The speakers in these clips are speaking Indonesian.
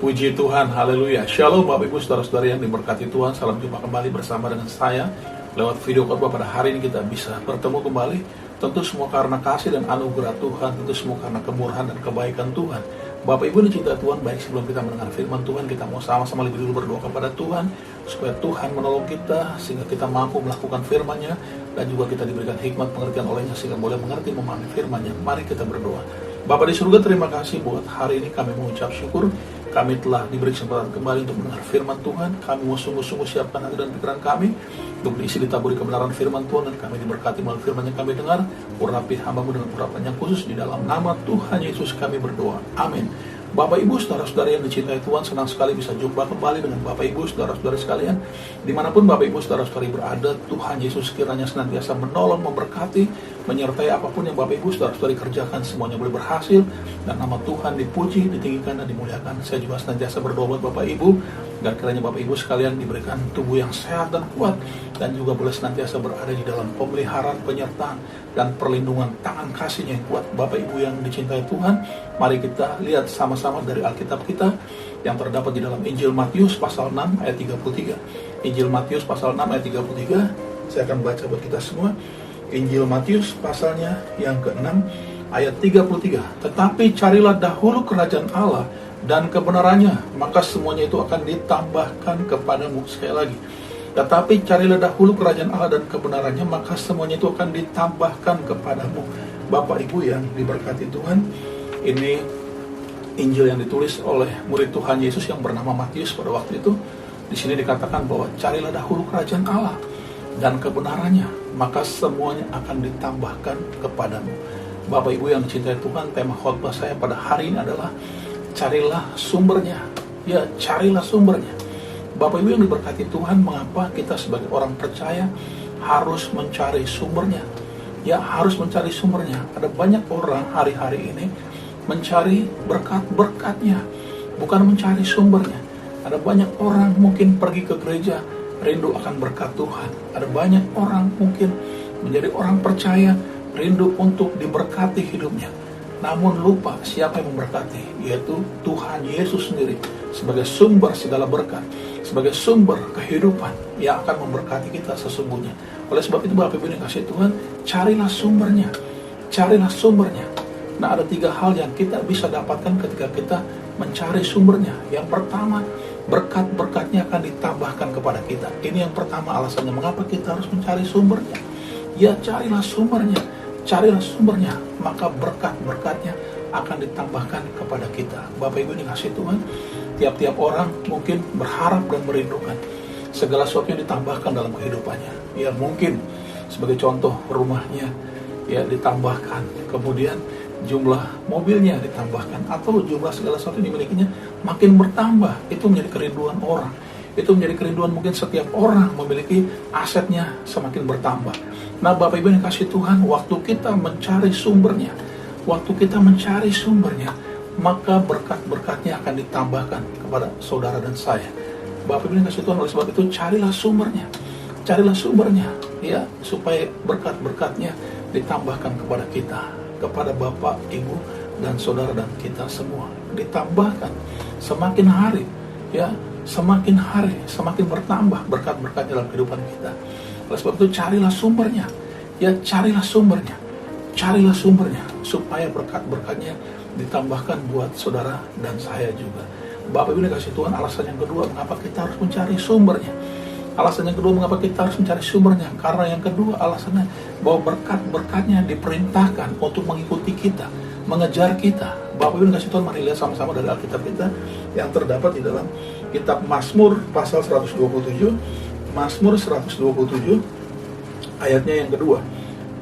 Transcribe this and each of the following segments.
Puji Tuhan, haleluya. Shalom Bapak Ibu Saudara-saudara yang diberkati Tuhan. Salam jumpa kembali bersama dengan saya lewat video khotbah. Pada hari ini kita bisa bertemu kembali. Tentu semua karena kasih dan anugerah Tuhan, tentu semua karena kemurahan dan kebaikan Tuhan. Bapak Ibu dicintai Tuhan, baik sebelum kita mendengar firman Tuhan, kita mau sama-sama lebih dulu berdoa kepada Tuhan supaya Tuhan menolong kita sehingga kita mampu melakukan firman-Nya dan juga kita diberikan hikmat pengertian olehnya sehingga boleh mengerti memahami firman-Nya. Mari kita berdoa. Bapa di surga, terima kasih buat hari ini kami mengucap syukur. Kami telah diberi kesempatan kembali untuk mendengar firman Tuhan. Kami mau sungguh-sungguh siapkan hati dan pikiran kami untuk diisi ditaburi kebenaran firman Tuhan, dan kami diberkati melalui firman yang kami dengar. Urapi hamba-Mu dengan urapan yang khusus, di dalam nama Tuhan Yesus kami berdoa. Amin. Bapak Ibu saudara-saudara yang dicintai Tuhan, senang sekali bisa jumpa kembali dengan Bapak Ibu saudara-saudara sekalian. Dimanapun Bapak Ibu saudara-saudari berada, Tuhan Yesus kiranya senantiasa menolong, memberkati, menyertai apapun yang Bapak Ibu saudara-saudari kerjakan, semuanya boleh berhasil dan nama Tuhan dipuji, ditinggikan dan dimuliakan. Saya juga senantiasa berdoa buat Bapak Ibu dan kiranya Bapak Ibu sekalian diberikan tubuh yang sehat dan kuat, dan juga boleh senantiasa berada di dalam pemeliharaan, penyertaan dan perlindungan tangan kasih-Nya yang kuat. Bapak Ibu yang dicintai Tuhan, mari kita lihat sama-sama dari Alkitab kita yang terdapat di dalam Injil Matius pasal 6 ayat 33. Injil Matius pasal 6 ayat 33, saya akan baca buat kita semua. Injil Matius pasalnya yang ke-6 ayat 33. Tetapi carilah dahulu kerajaan Allah dan kebenarannya, maka semuanya itu akan ditambahkan kepadamu. Sekali lagi, tetapi carilah dahulu kerajaan Allah dan kebenarannya, maka semuanya itu akan ditambahkan kepadamu. Bapak Ibu yang diberkati Tuhan, ini Injil yang ditulis oleh murid Tuhan Yesus yang bernama Matius pada waktu itu. Di sini dikatakan bahwa carilah dahulu kerajaan Allah dan kebenarannya, maka semuanya akan ditambahkan kepadamu. Bapak Ibu yang dicintai Tuhan, tema khotbah saya pada hari ini adalah carilah sumbernya. Ya, carilah sumbernya. Bapak Ibu yang diberkati Tuhan, mengapa kita sebagai orang percaya harus mencari sumbernya? Ya, harus mencari sumbernya. Ada banyak orang hari-hari ini mencari berkat-berkatnya, bukan mencari sumbernya. Ada banyak orang mungkin pergi ke gereja, rindu akan berkat Tuhan. Ada banyak orang mungkin menjadi orang percaya, rindu untuk diberkati hidupnya, namun lupa siapa yang memberkati, yaitu Tuhan Yesus sendiri sebagai sumber segala berkat, sebagai sumber kehidupan yang akan memberkati kita sesungguhnya. Oleh sebab itu Bapak Ibu yang kasih Tuhan, carilah sumbernya, carilah sumbernya. Nah, ada 3 hal yang kita bisa dapatkan ketika kita mencari sumbernya. Yang pertama, berkat-berkatnya akan ditambahkan kepada kita. Ini yang pertama alasannya mengapa kita harus mencari sumbernya. Ya, carilah sumbernya, carilah sumbernya, maka berkat-berkatnya akan ditambahkan kepada kita. Bapak Ibu dikasih Tuhan, tiap-tiap orang mungkin berharap dan merindukan segala sesuatu yang ditambahkan dalam kehidupannya. Ya, mungkin sebagai contoh rumahnya ya ditambahkan, kemudian jumlah mobilnya ditambahkan, atau jumlah segala sesuatu yang dimilikinya makin bertambah. Itu menjadi kerinduan orang. Itu menjadi kerinduan mungkin setiap orang memiliki asetnya semakin bertambah. Nah, Bapak Ibu yang kasih Tuhan, waktu kita mencari sumbernya, maka berkat-berkatnya akan ditambahkan kepada saudara dan saya. Bapak Ibu yang kasih Tuhan, oleh sebab itu carilah sumbernya, ya, supaya berkat-berkatnya ditambahkan kepada kita, kepada Bapak, Ibu, dan saudara dan kita semua. Ditambahkan semakin hari, ya, semakin hari semakin bertambah berkat-berkatnya dalam kehidupan kita. Oleh sebab itu carilah sumbernya, ya, carilah sumbernya supaya berkat-berkatnya ditambahkan buat saudara dan saya juga. Bapak Ibu dikasih Tuhan, alasan yang kedua mengapa kita harus mencari sumbernya. Karena yang kedua alasannya bahwa berkat-berkatnya diperintahkan untuk mengikuti kita, mengejar kita. Bapak Ibu dikasih Tuhan, mari lihat sama-sama dari Alkitab kita yang terdapat di dalam kitab Mazmur pasal 127. Mazmur 127 ayatnya yang kedua.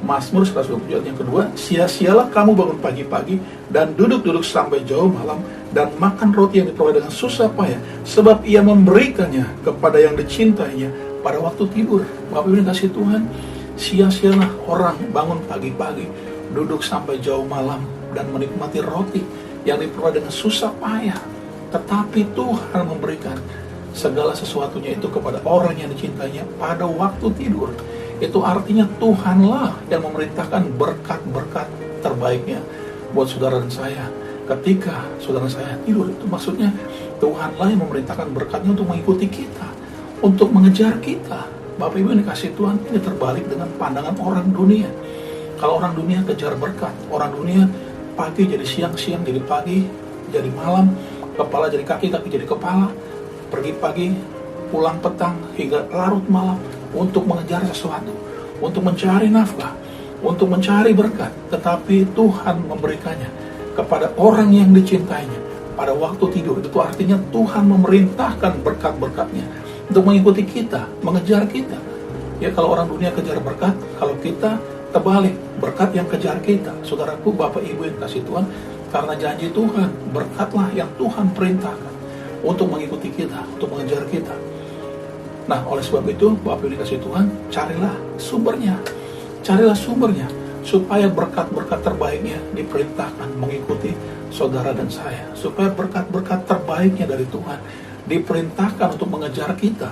Mazmur 127 ayat yang kedua, sia-sialah kamu bangun pagi-pagi dan duduk-duduk sampai jauh malam dan makan roti yang diperoleh dengan susah payah, sebab ia memberikannya kepada yang dicintainya pada waktu tidur. Bapak Ibu kasih Tuhan, sia-sialah orang bangun pagi-pagi, duduk sampai jauh malam dan menikmati roti yang diperoleh dengan susah payah, tetapi Tuhan memberikan segala sesuatunya itu kepada orang yang dicintainya pada waktu tidur. Itu artinya Tuhanlah yang memerintahkan berkat-berkat terbaiknya buat saudara dan saya. ketika saudara saya tidur, itu maksudnya Tuhanlah yang memerintahkan berkatnya untuk mengikuti kita, untuk mengejar kita. Bapak Ibu yang dikasih Tuhan, ini terbalik dengan pandangan orang dunia. Kalau orang dunia kejar berkat, orang dunia pagi jadi siang, siang jadi pagi, jadi malam, kepala jadi kaki, kaki jadi kepala, pergi pagi, pulang petang, hingga larut malam untuk mengejar sesuatu, untuk mencari nafkah, untuk mencari berkat. Tetapi Tuhan memberikannya kepada orang yang dicintainya pada waktu tidur. Itu artinya Tuhan memerintahkan berkat-berkatnya untuk mengikuti kita, mengejar kita. Ya, kalau orang dunia kejar berkat, kalau kita terbalik, berkat yang kejar kita. Saudaraku, Bapak Ibu yang kasih Tuhan, karena janji Tuhan, berkatlah yang Tuhan perintahkan untuk mengikuti kita, untuk mengejar kita. Nah, oleh sebab itu, Bapak Ibu dikasih Tuhan, carilah sumbernya. Carilah sumbernya, supaya berkat-berkat terbaiknya diperintahkan mengikuti saudara dan saya. Supaya berkat-berkat terbaiknya dari Tuhan diperintahkan untuk mengejar kita.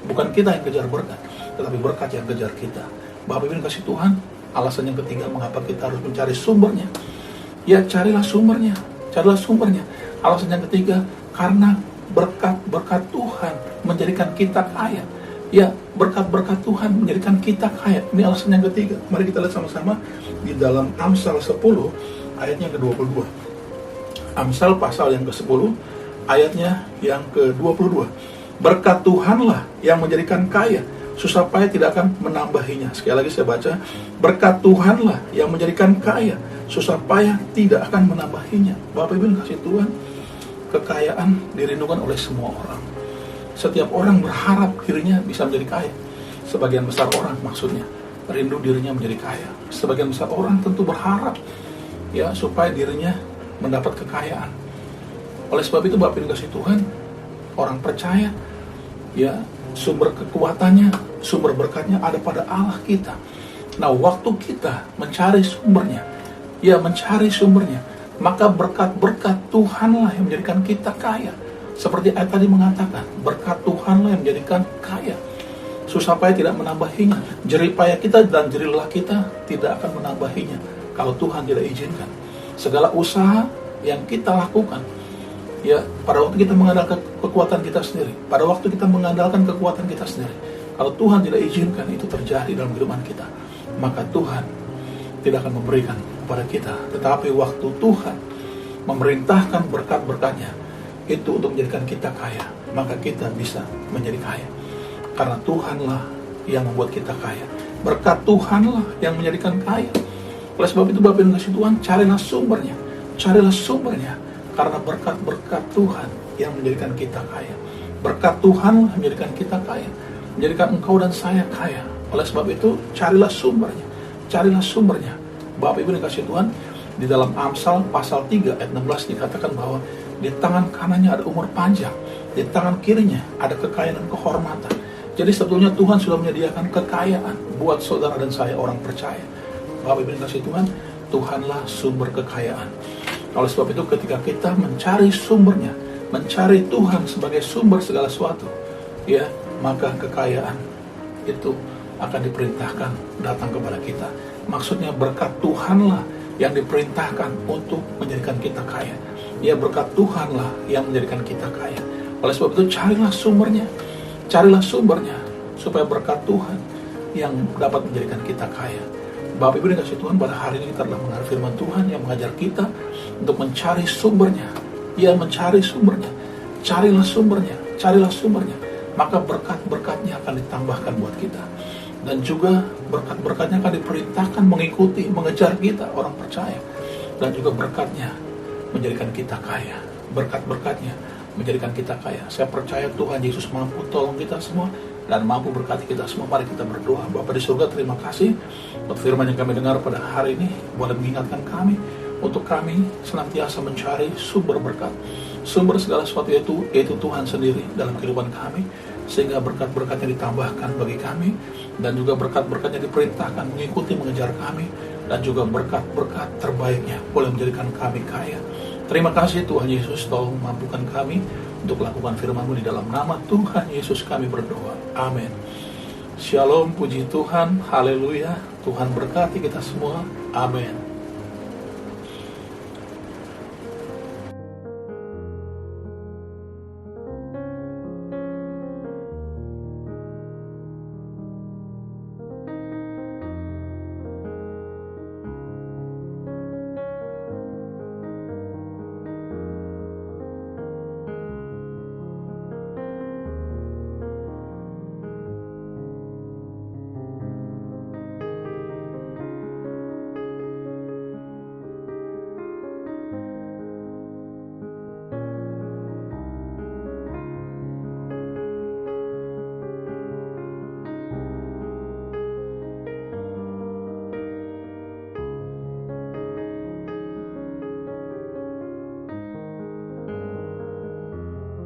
Bukan kita yang kejar berkat, tetapi berkat yang kejar kita. Bapak Ibu dikasih Tuhan, alasan yang ketiga mengapa kita harus mencari sumbernya. Ya, carilah sumbernya. Carilah sumbernya. Alasan yang ketiga, karena berkat-berkat Tuhan menjadikan kita kaya. Ya, berkat-berkat Tuhan menjadikan kita kaya. Ini alasan yang ketiga. Mari kita lihat sama-sama di dalam Amsal 10 ayatnya ke-22. Amsal pasal yang ke-10 ayatnya yang ke-22. Berkat Tuhanlah yang menjadikan kaya, susah payah tidak akan menambahinya. Sekali lagi saya baca, berkat Tuhanlah yang menjadikan kaya, susah payah tidak akan menambahinya. Bapak Ibu kasih Tuhan, kekayaan dirindukan oleh semua orang. Setiap orang berharap dirinya bisa menjadi kaya. Sebagian besar orang maksudnya rindu dirinya menjadi kaya. Sebagian besar orang tentu berharap ya supaya dirinya mendapat kekayaan. Oleh sebab itu Bapak dikasih Tuhan, orang percaya ya sumber kekuatannya, sumber berkatnya ada pada Allah kita. Nah, waktu kita mencari sumbernya, ya mencari sumbernya, maka berkat-berkat Tuhanlah yang menjadikan kita kaya. Seperti ayat tadi mengatakan, berkat Tuhanlah yang menjadikan kaya, susah payah tidak menambahinya. Jerih payah kita dan jerih lelah kita tidak akan menambahinya kalau Tuhan tidak izinkan. Segala usaha yang kita lakukan, ya pada waktu kita mengandalkan kekuatan kita sendiri, pada waktu kita mengandalkan kekuatan kita sendiri, kalau Tuhan tidak izinkan itu terjadi dalam kehidupan kita, maka Tuhan tidak akan memberikan kepada kita. Tetapi waktu Tuhan memerintahkan berkat-berkatnya itu untuk menjadikan kita kaya, maka kita bisa menjadi kaya. Karena Tuhanlah yang membuat kita kaya. Berkat Tuhanlah yang menjadikan kaya. Oleh sebab itu Bapak Ibu kasih Tuhan, carilah sumbernya. Carilah sumbernya. Karena berkat-berkat Tuhan yang menjadikan kita kaya. Berkat Tuhanlah menjadikan kita kaya. Menjadikan engkau dan saya kaya. Oleh sebab itu carilah sumbernya. Carilah sumbernya. Bapak Ibu dikasih Tuhan, di dalam Amsal pasal 3 ayat 16 dikatakan bahwa di tangan kanannya ada umur panjang, di tangan kirinya ada kekayaan dan kehormatan. Jadi sebetulnya Tuhan sudah menyediakan kekayaan buat saudara dan saya orang percaya. Bapak Ibu dikasih Tuhan, Tuhanlah sumber kekayaan. Oleh sebab itu ketika kita mencari sumbernya, mencari Tuhan sebagai sumber segala sesuatu, ya maka kekayaan itu akan diperintahkan datang kepada kita. Maksudnya berkat Tuhanlah yang diperintahkan untuk menjadikan kita kaya. Ya, berkat Tuhanlah yang menjadikan kita kaya. Oleh sebab itu carilah sumbernya. Carilah sumbernya supaya berkat Tuhan yang dapat menjadikan kita kaya. Bapak Ibu dikasih Tuhan, pada hari ini kita telah mendengar firman Tuhan yang mengajar kita untuk mencari sumbernya. Ya, mencari sumbernya. Carilah sumbernya. Carilah sumbernya. Maka berkat-berkatnya akan ditambahkan buat kita. Dan juga berkat-berkatnya akan diperintahkan mengikuti, mengejar kita, orang percaya. Dan juga berkatnya menjadikan kita kaya. Berkat-berkatnya menjadikan kita kaya. Saya percaya Tuhan Yesus mampu tolong kita semua dan mampu berkati kita semua. Mari kita berdoa. Bapa di surga, terima kasih untuk firman yang kami dengar pada hari ini. Boleh mengingatkan kami untuk kami senantiasa mencari sumber berkat, sumber segala sesuatu yaitu Tuhan sendiri dalam kehidupan kami, sehingga berkat-berkatnya ditambahkan bagi kami, dan juga berkat-berkatnya diperintahkan mengikuti, mengejar kami, dan juga berkat-berkat terbaiknya boleh menjadikan kami kaya. Terima kasih Tuhan Yesus, tolong mampukan kami untuk lakukan firman-Mu. Di dalam nama Tuhan Yesus kami berdoa. Amin. Shalom, puji Tuhan, haleluya. Tuhan berkati kita semua. Amin.